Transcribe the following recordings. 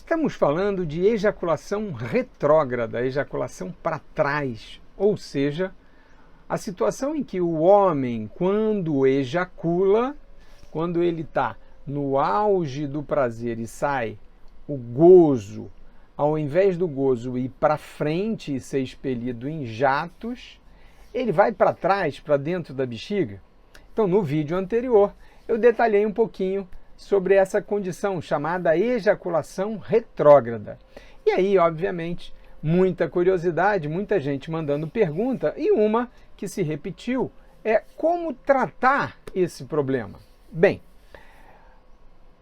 Estamos falando de ejaculação retrógrada, ejaculação para trás, ou seja, a situação em que o homem, quando ejacula, quando ele está no auge do prazer e sai o gozo, ao invés do gozo ir para frente e ser expelido em jatos, ele vai para trás, para dentro da bexiga. Então, no vídeo anterior, eu detalhei um pouquinho sobre essa condição chamada ejaculação retrógrada. E aí, obviamente, muita curiosidade, muita gente mandando pergunta, e uma que se repetiu é como tratar esse problema. Bem,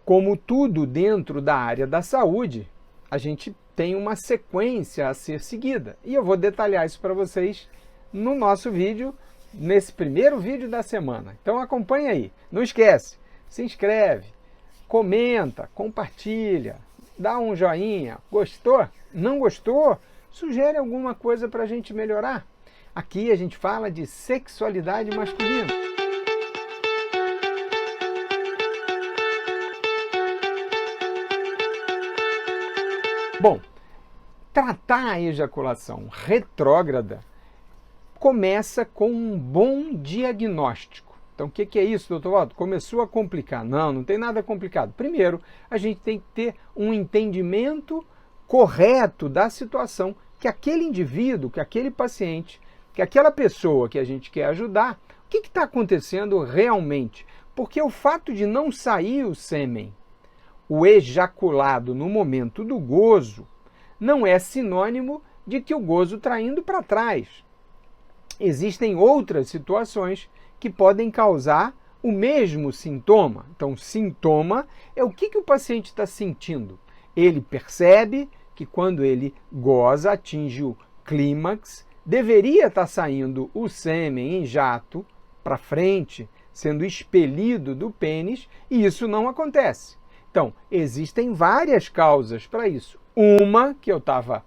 como tudo dentro da área da saúde, a gente tem uma sequência a ser seguida. E eu vou detalhar isso para vocês no nosso vídeo, nesse primeiro vídeo da semana. Então acompanhe aí. Não esquece, se inscreve, comenta, compartilha, dá um joinha. Gostou? Não gostou? Sugere alguma coisa para a gente melhorar. Aqui a gente fala de sexualidade masculina. Bom, tratar a ejaculação retrógrada começa com um bom diagnóstico. Então, o que é isso, doutor Walter? Começou a complicar. Não, não tem nada complicado. Primeiro, a gente tem que ter um entendimento correto da situação que aquele indivíduo, que aquele paciente, que aquela pessoa que a gente quer ajudar, o que está acontecendo realmente? Porque o fato de não sair o sêmen, o ejaculado no momento do gozo, não é sinônimo de que o gozo está indo para trás. Existem outras situações que podem causar o mesmo sintoma. Então, sintoma é o que o paciente está sentindo. Ele percebe que quando ele goza, atinge o clímax, deveria estar saindo o sêmen em jato para frente, sendo expelido do pênis, e isso não acontece. Então, existem várias causas para isso. Uma que eu estava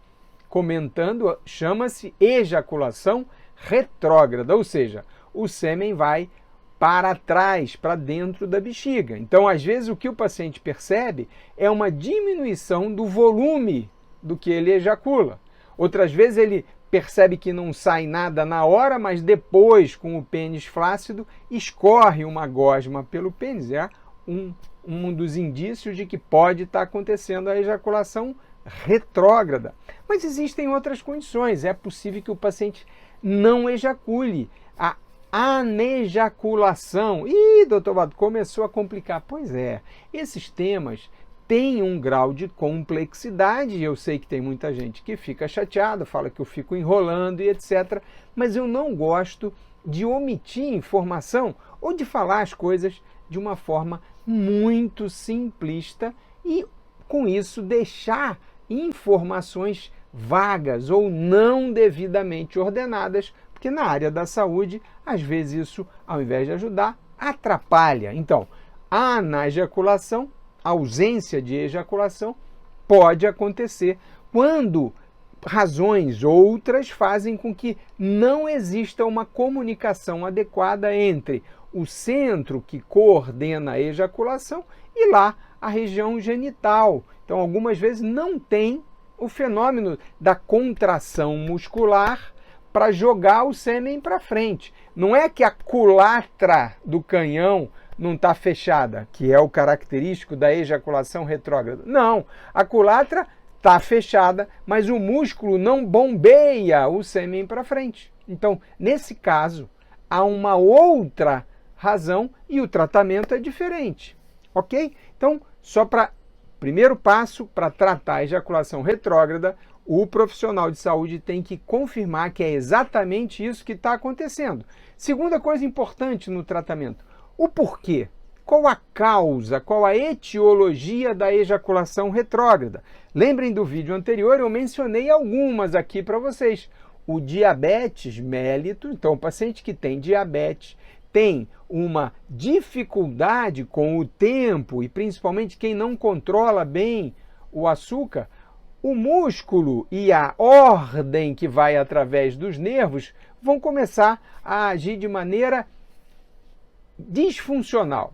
comentando chama-se ejaculação retrógrada, ou seja, o sêmen vai para trás, para dentro da bexiga. Então, às vezes, o que o paciente percebe é uma diminuição do volume do que ele ejacula. Outras vezes, ele percebe que não sai nada na hora, mas depois, com o pênis flácido, escorre uma gosma pelo pênis. É um dos indícios de que pode estar acontecendo a ejaculação retrógrada. Mas existem outras condições. É possível que o paciente não ejacule. A anejaculação. Ih, doutor Walter, começou a complicar. Pois é, esses temas têm um grau de complexidade. Eu sei que tem muita gente que fica chateada, fala que eu fico enrolando e etc. Mas eu não gosto de omitir informação ou de falar as coisas de uma forma muito simplista e, com isso, deixar informações vagas ou não devidamente ordenadas, porque na área da saúde, às vezes isso, ao invés de ajudar, atrapalha. Então, a anejaculação, ausência de ejaculação, pode acontecer quando razões outras fazem com que não exista uma comunicação adequada entre o centro que coordena a ejaculação e lá a região genital. Então, algumas vezes não tem o fenômeno da contração muscular para jogar o sêmen para frente. Não é que a culatra do canhão não está fechada, que é o característico da ejaculação retrógrada. Não, a culatra está fechada, mas o músculo não bombeia o sêmen para frente. Então, nesse caso, há uma outra razão e o tratamento é diferente, ok? Então, só para primeiro passo para tratar a ejaculação retrógrada, o profissional de saúde tem que confirmar que é exatamente isso que está acontecendo. Segunda coisa importante no tratamento, o porquê. Qual a causa, qual a etiologia da ejaculação retrógrada? Lembrem do vídeo anterior, eu mencionei algumas aqui para vocês. O diabetes mellitus, então o paciente que tem diabetes tem uma dificuldade com o tempo, e principalmente quem não controla bem o açúcar, o músculo e a ordem que vai através dos nervos vão começar a agir de maneira disfuncional.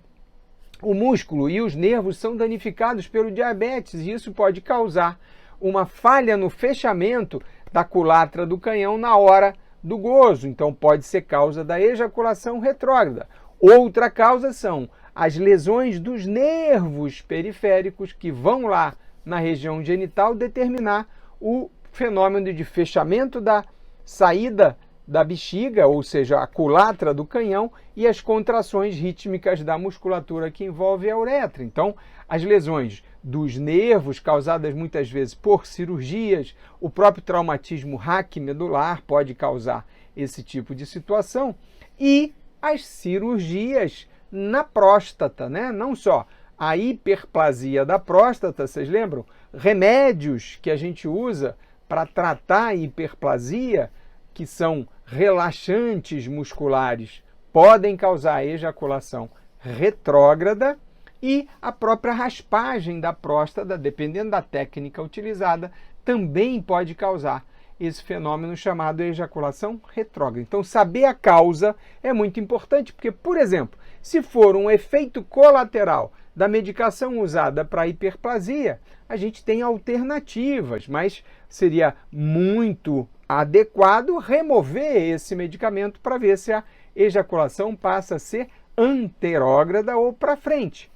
o músculo e os nervos são danificados pelo diabetes e isso pode causar uma falha no fechamento da culatra do canhão na hora do gozo. Então pode ser causa da ejaculação retrógrada. Outra causa são as lesões dos nervos periféricos que vão lá na região genital determinar o fenômeno de fechamento da saída da bexiga, ou seja, a culatra do canhão, e as contrações rítmicas da musculatura que envolve a uretra. Então, as lesões dos nervos, causadas muitas vezes por cirurgias, o próprio traumatismo raquimedular pode causar esse tipo de situação, e as cirurgias na próstata, né? Não só a hiperplasia da próstata, vocês lembram? Remédios que a gente usa para tratar a hiperplasia, que são relaxantes musculares, podem causar ejaculação retrógrada, e a própria raspagem da próstata, dependendo da técnica utilizada, também pode causar esse fenômeno chamado ejaculação retrógrada. Então, saber a causa é muito importante, porque, por exemplo, se for um efeito colateral da medicação usada para hiperplasia, a gente tem alternativas, mas seria muito adequado remover esse medicamento para ver se a ejaculação passa a ser anterógrada ou para frente.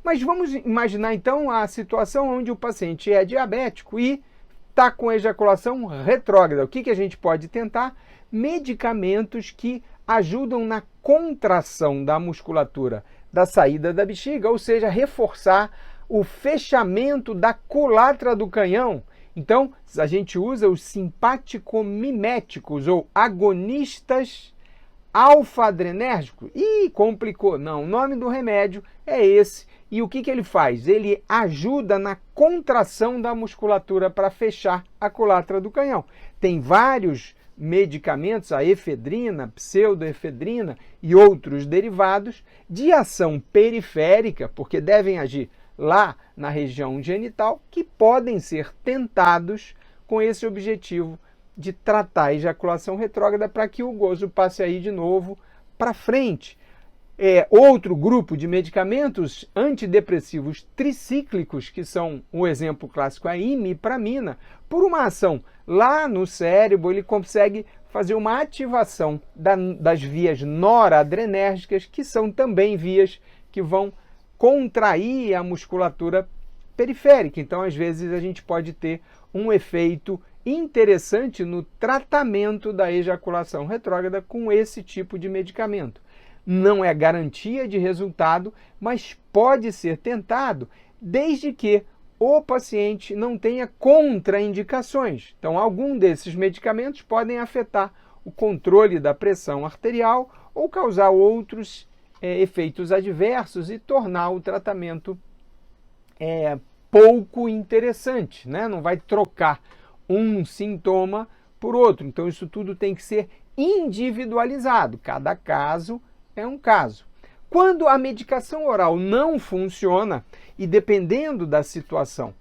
Mas vamos imaginar então a situação onde o paciente é diabético e está com ejaculação retrógrada. O que a gente pode tentar? Medicamentos que ajudam na contração da musculatura da saída da bexiga, ou seja, reforçar o fechamento da culatra do canhão. Então, a gente usa os simpaticomiméticos ou agonistas alfa-adrenérgicos. Ih, complicou. Não, o nome do remédio é esse. E o que ele faz? Ele ajuda na contração da musculatura para fechar a culatra do canhão. Tem vários medicamentos, a efedrina, pseudoefedrina e outros derivados de ação periférica, porque devem agir lá na região genital, que podem ser tentados com esse objetivo de tratar a ejaculação retrógrada para que o gozo passe aí de novo para frente. Outro grupo de medicamentos antidepressivos tricíclicos, que são o exemplo clássico, a imipramina, por uma ação lá no cérebro, ele consegue fazer uma ativação das vias noradrenérgicas, que são também vias que vão contrair a musculatura periférica. Então, às vezes, a gente pode ter um efeito interessante no tratamento da ejaculação retrógrada com esse tipo de medicamento. Não é garantia de resultado, mas pode ser tentado desde que o paciente não tenha contraindicações. Então, algum desses medicamentos podem afetar o controle da pressão arterial ou causar outros efeitos adversos e tornar o tratamento pouco interessante, né? Não vai trocar um sintoma por outro. Então, isso tudo tem que ser individualizado. Cada caso é um caso. Quando a medicação oral não funciona, e dependendo da situação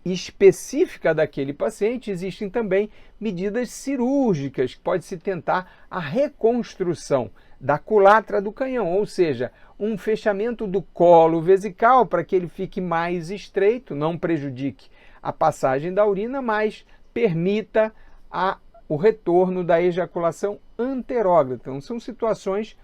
específica daquele paciente, existem também medidas cirúrgicas, que pode-se tentar a reconstrução da culatra do canhão, ou seja, um fechamento do colo vesical para que ele fique mais estreito, não prejudique a passagem da urina, mas permita o retorno da ejaculação anterógrada. Então, são situações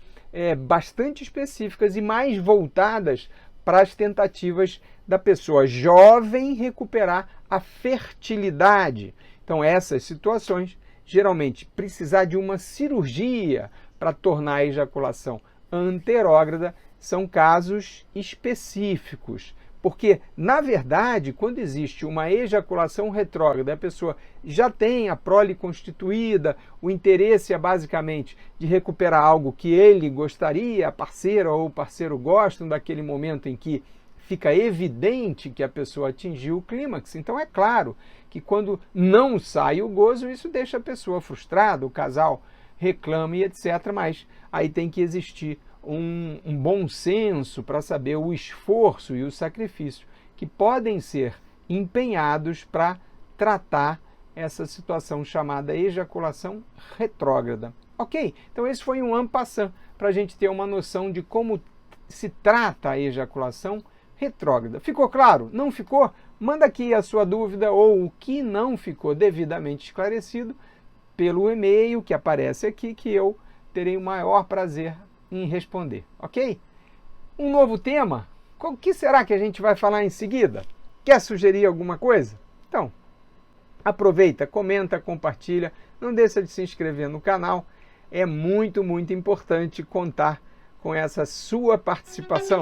bastante específicas e mais voltadas para as tentativas da pessoa jovem recuperar a fertilidade. Então, essas situações, geralmente, precisar de uma cirurgia para tornar a ejaculação anterógrada, são casos específicos. Porque, na verdade, quando existe uma ejaculação retrógrada, a pessoa já tem a prole constituída, o interesse é basicamente de recuperar algo que ele gostaria, a parceira ou o parceiro gostam daquele momento em que fica evidente que a pessoa atingiu o clímax. Então é claro que quando não sai o gozo, isso deixa a pessoa frustrada, o casal reclama e etc. Mas aí tem que existir um bom senso para saber o esforço e o sacrifício que podem ser empenhados para tratar essa situação chamada ejaculação retrógrada. Ok? Então esse foi um en passant para a gente ter uma noção de como se trata a ejaculação retrógrada. Ficou claro? Não ficou? Manda aqui a sua dúvida ou o que não ficou devidamente esclarecido pelo e-mail que aparece aqui, que eu terei o maior prazer em responder, ok? Um novo tema? O que será que a gente vai falar em seguida? Quer sugerir alguma coisa? Então, aproveita, comenta, compartilha, não deixa de se inscrever no canal. É muito, muito importante contar com essa sua participação.